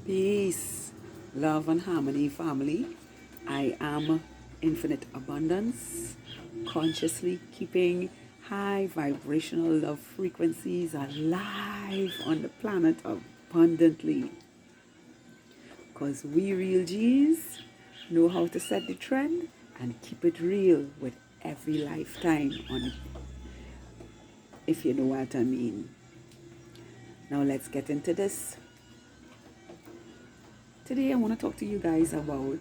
Peace, love, and harmony, family. I am Infinite Abundance, consciously keeping high vibrational love frequencies alive on the planet abundantly. Because we real G's know how to set the trend and keep it real with every lifetime on it, if you know what I mean. Now let's get into this. Today I want to talk to you guys about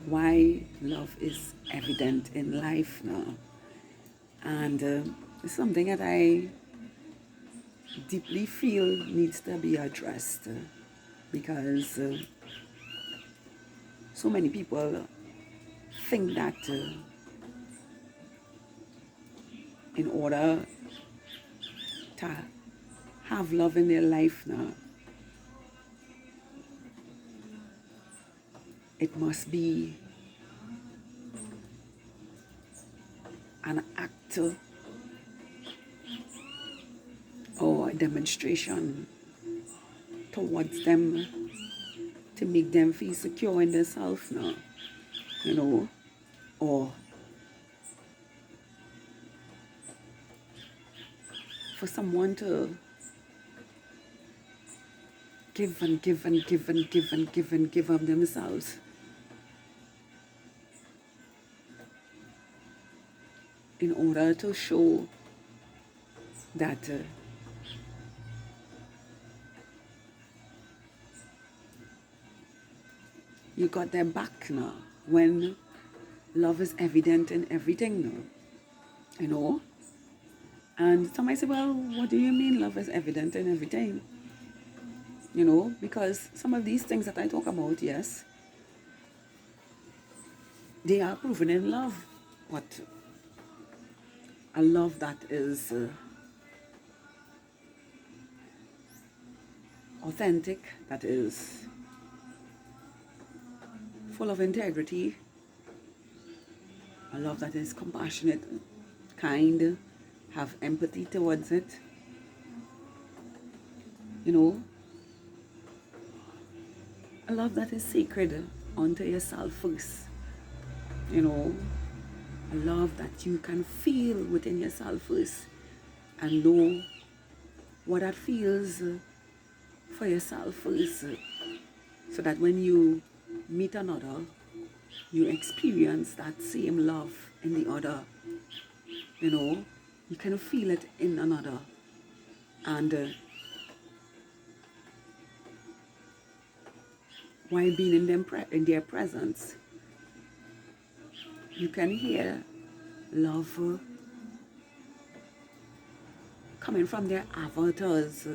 why love is evident in life now. And it's something that I deeply feel needs to be addressed because so many people think that in order to have love in their life now, it must be an act or a demonstration towards them to make them feel secure in themselves now, or for someone to give and give and give and give and give and give of themselves. In order to show that you got their back now, when love is evident in everything now, And somebody say, well, what do you mean love is evident in everything? Because some of these things that I talk about, yes, they are proven in love, but a love that is authentic, that is full of integrity, a love that is compassionate, kind, have empathy towards it, a love that is sacred unto yourself first, a love that you can feel within yourself first and know what that feels for yourself first, so that when you meet another, you experience that same love in the other. You can feel it in another. And while being in their presence, you can hear love coming from their avatars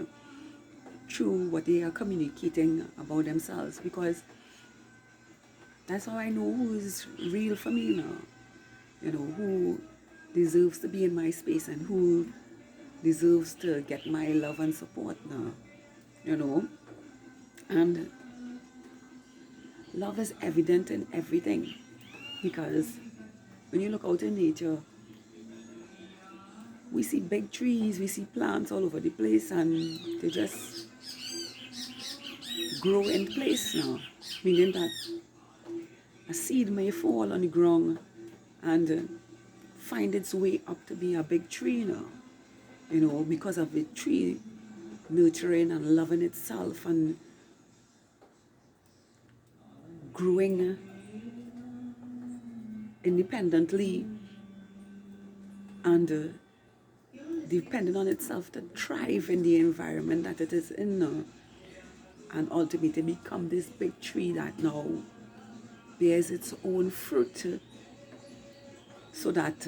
through what they are communicating about themselves, because that's how I know who is real for me now, who deserves to be in my space and who deserves to get my love and support now, and love is evident in everything, because when you look out in nature, we see big trees, we see plants all over the place, and they just grow in place now, meaning that a seed may fall on the ground and find its way up to be a big tree now, because of the tree nurturing and loving itself and growing independently and depending on itself to thrive in the environment that it is in now, and ultimately become this big tree that now bears its own fruit, so that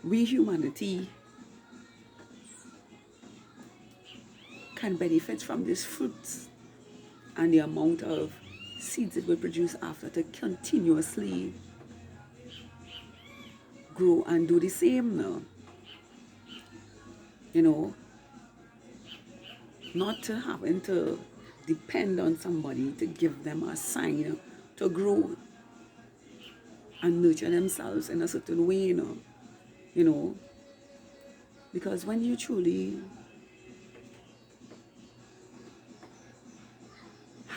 we humanity can benefit from these fruits and the amount of seeds it will produce after, to continuously grow and do the same now. Not having to depend on somebody to give them a sign to grow and nurture themselves in a certain way, because when you truly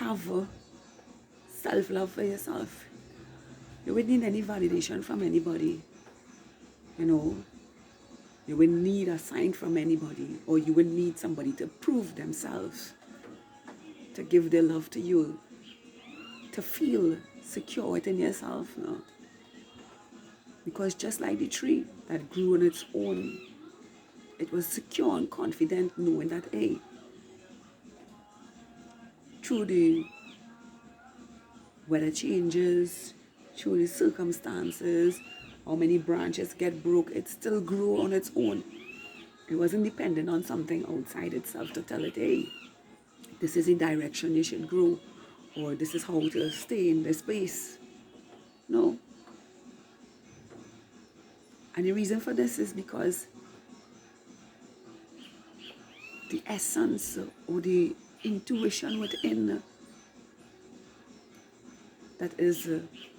have self-love for yourself, you wouldn't need any validation from anybody. You know, you wouldn't need a sign from anybody, or you wouldn't need somebody to prove themselves, to give their love to you, to feel secure within yourself. No? Because just like the tree that grew on its own, it was secure and confident knowing that, hey, through the weather changes, through the circumstances, how many branches get broke, it still grew on its own. It wasn't dependent on something outside itself to tell it, hey, this is the direction you should grow, or this is how to stay in this space. No. And the reason for this is because the essence or the intuition within that is,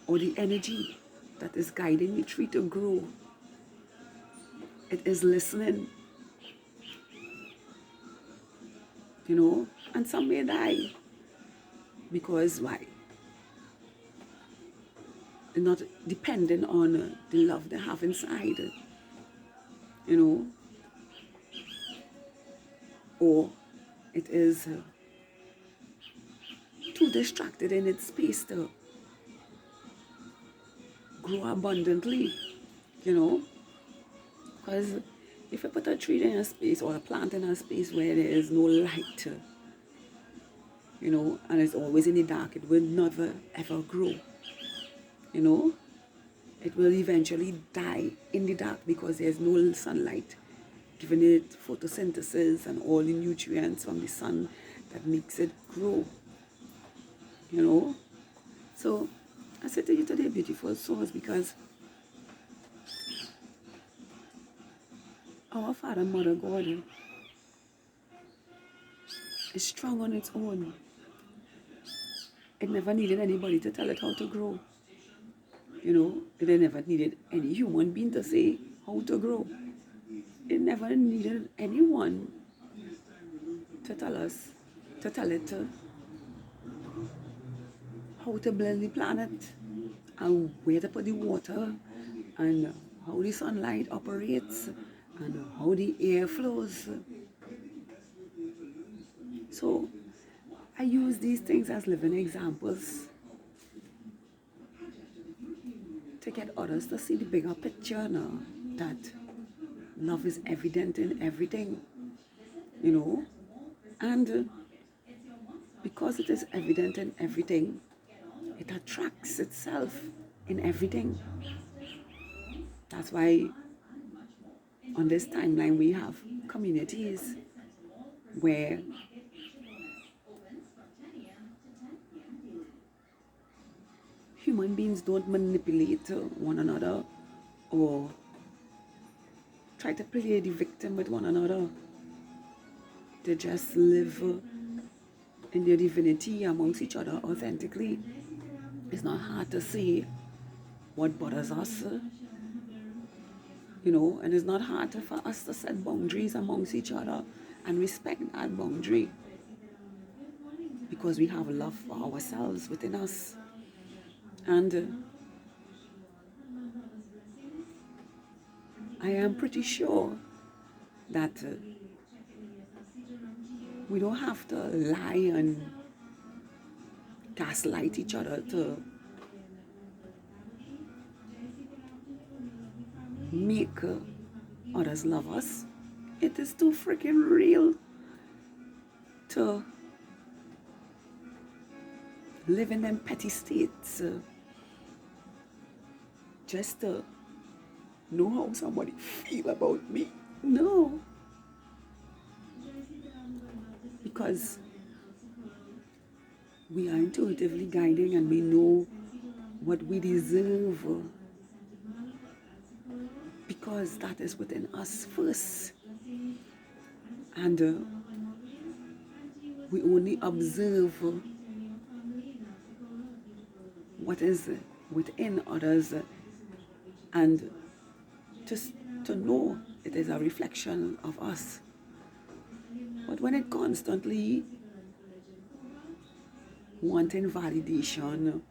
or the energy that is guiding the tree to grow, it is listening. You know, and some may die because why? They're not dependent on the love they have inside, you know, or it is too distracted in its space to grow abundantly, you know, because if you put a tree in a space or a plant in a space where there is no light, you know, and it's always in the dark, it will never ever grow, you know. It will eventually die in the dark because there's no sunlight giving it photosynthesis and all the nutrients from the sun that makes it grow, you know. So I say to you today, beautiful souls, because our Father, Mother, God is strong on its own. It never needed anybody to tell it how to grow. You know, it never needed any human being to say how to grow. It never needed anyone to tell us, to tell it how to build the planet and where to put the water and how the sunlight operates and how the air flows. So I use these things as living examples to get others to see the bigger picture now, that love is evident in everything, you know, and because it is evident in everything, it attracts itself in everything. That's why on this timeline we have communities where human beings don't manipulate one another or try to play the victim with one another. They just live in their divinity amongst each other authentically. It's not hard to see what bothers us, you know, and it's not hard for us to set boundaries amongst each other and respect that boundary because we have love for ourselves within us. And I am pretty sure that we don't have to lie and gaslight each other to make others love us. It is too freaking real to live in them petty states just to know how somebody feel about me. No. Because we are intuitively guiding and we know what we deserve, because that is within us first. And we only observe what is within others and just to know it is a reflection of us. But when it constantly wanting validation,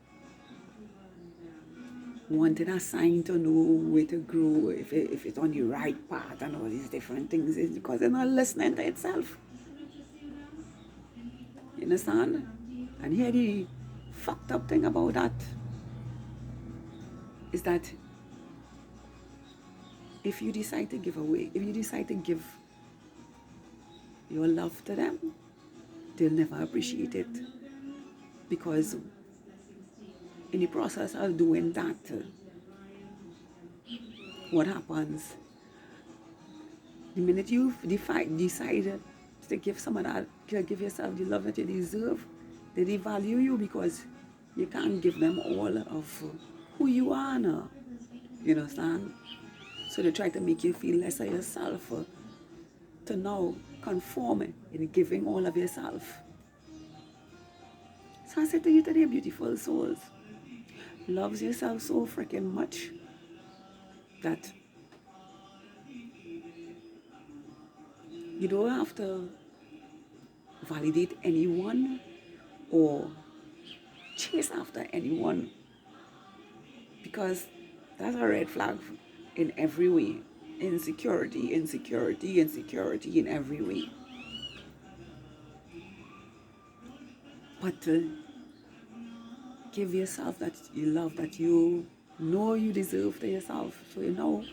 wanting a sign to know where to grow, if it's on the right path and all these different things, it's because they're not listening to itself. You understand? And here the fucked up thing about that is that if you decide to give away, if you decide to give your love to them, they'll never appreciate it. Because in the process of doing that, what happens? The minute you decide to give someone that, to give yourself the love that you deserve, they devalue you because you can't give them all of who you are now. You understand? So they try to make you feel less of yourself to now conform in giving all of yourself. So I say to you today, beautiful souls, loves yourself so freaking much that you don't have to validate anyone or chase after anyone, because that's a red flag in every way. Insecurity in every way. But give yourself that you love that you know you deserve to yourself. So you know,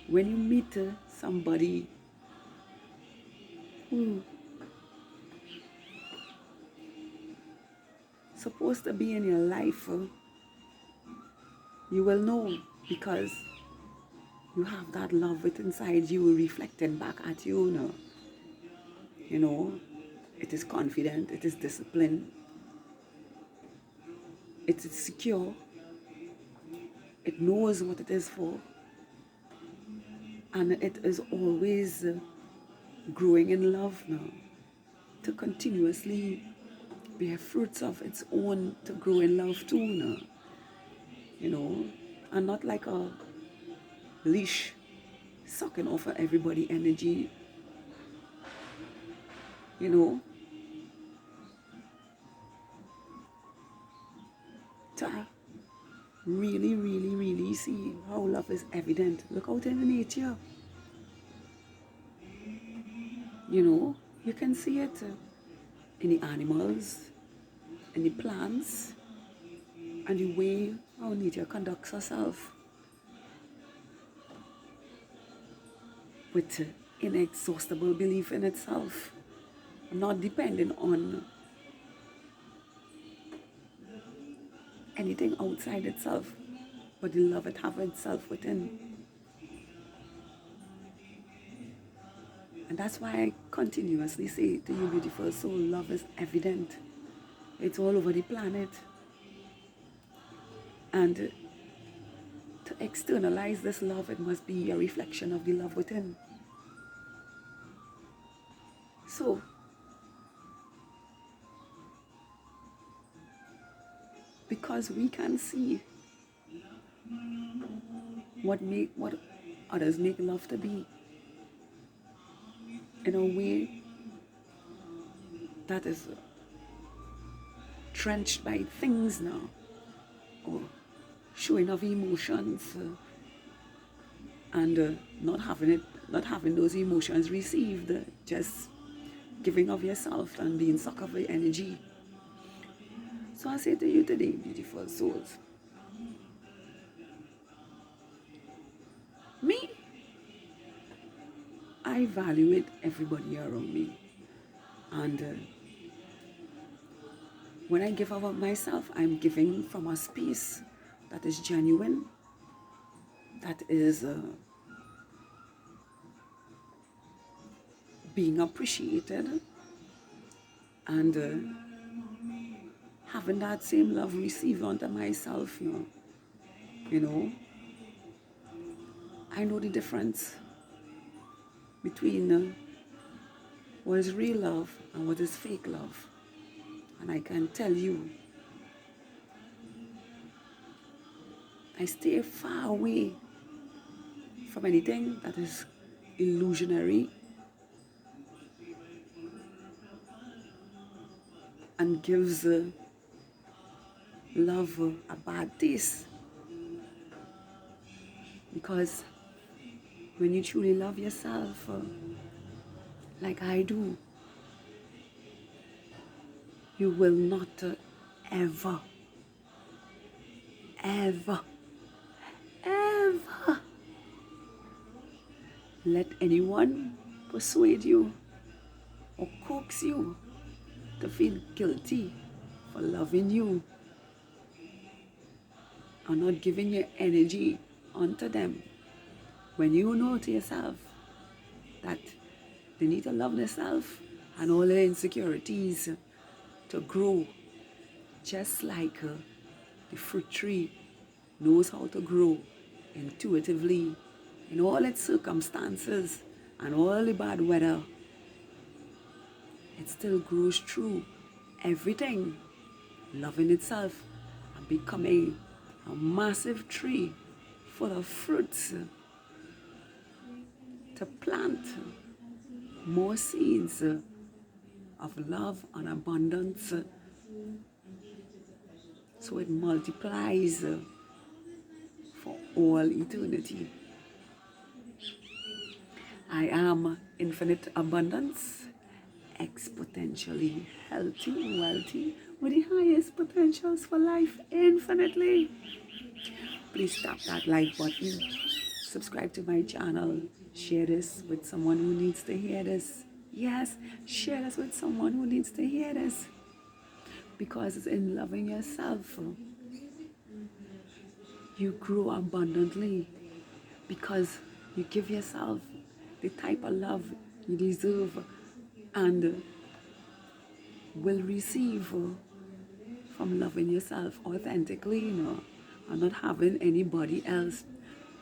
when you meet somebody who supposed to be in your life, you will know, because you have that love within inside you reflecting back at you now. You know, it is confident, it is disciplined, it is secure, it knows what it is for, and it is always growing in love now, to continuously bear fruits of its own, to grow in love too now. You know, and not like a leash sucking off of everybody energy. You know, to really see how love is evident. Look out in the nature. You know, you can see it in the animals, in the plants, and the way how nature conducts herself with inexhaustible belief in itself, not depending on anything outside itself, but the love it has itself within. And that's why I continuously say to you, beautiful soul, love is evident. It's all over the planet. And to externalize this love, it must be a reflection of the love within. So, because we can see what others make love to be, in a way that is drenched by things now, or showing of emotions, and not having those emotions received, just giving of yourself and being sucked of the energy. So I say to you today, beautiful souls, me, I evaluate everybody around me, and when I give of myself, I'm giving from a space that is genuine, that is being appreciated, and having that same love received onto myself. You know, I know the difference between what is real love and what is fake love. And I can tell you, I stay far away from anything that is illusionary and gives love a bad taste. Because when you truly love yourself, like I do, you will not ever, ever, ever let anyone persuade you or coax you to feel guilty for loving you or not giving your energy onto them. When you know to yourself that they need to love themselves and all their insecurities to grow, just like the fruit tree knows how to grow intuitively in all its circumstances and all the bad weather, it still grows through everything, loving itself and becoming a massive tree full of fruits to plant more seeds of love and abundance so it multiplies for all eternity. I am infinite abundance, exponentially healthy, wealthy, with the highest potentials for life infinitely. Please tap that like button, subscribe to my channel, share this with someone who needs to hear this. Yes, share this with someone who needs to hear this. Because it's in loving yourself you grow abundantly, because you give yourself the type of love you deserve and will receive from loving yourself authentically, and not having anybody else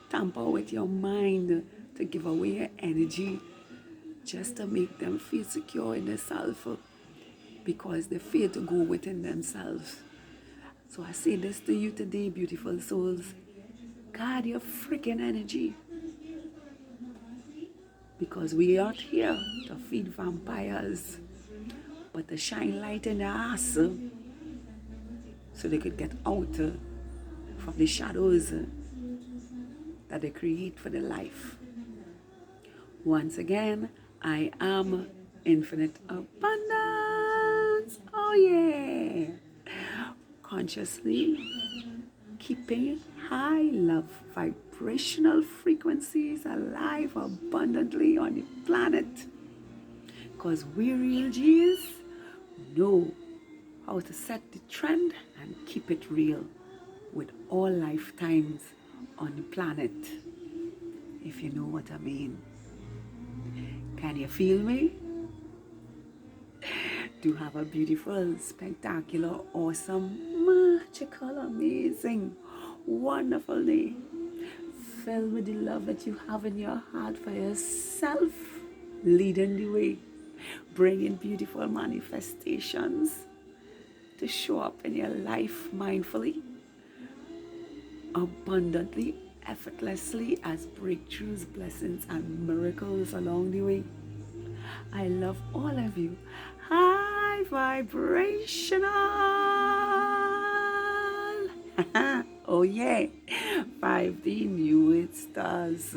tamper with your mind to give away your energy just to make them feel secure in themselves because they fail to go within themselves. So I say this to you today, beautiful souls. Guard your freaking energy. Because we aren't here to feed vampires, but to shine light in their ass so they could get out from the shadows that they create for their life. Once again, I am infinite abundance. Oh yeah. Consciously keeping high love vibrational frequencies alive abundantly on the planet. Because we real G's know how to set the trend and keep it real with all lifetimes on the planet, if you know what I mean. Can you feel me? Do have a beautiful, spectacular, awesome, magical, amazing, wonderful day. Filled with the love that you have in your heart for yourself, leading the way, bringing beautiful manifestations to show up in your life mindfully, abundantly, effortlessly as breakthroughs, blessings, and miracles along the way. I love all of you. High vibrational. Oh yeah, 5D new age stars.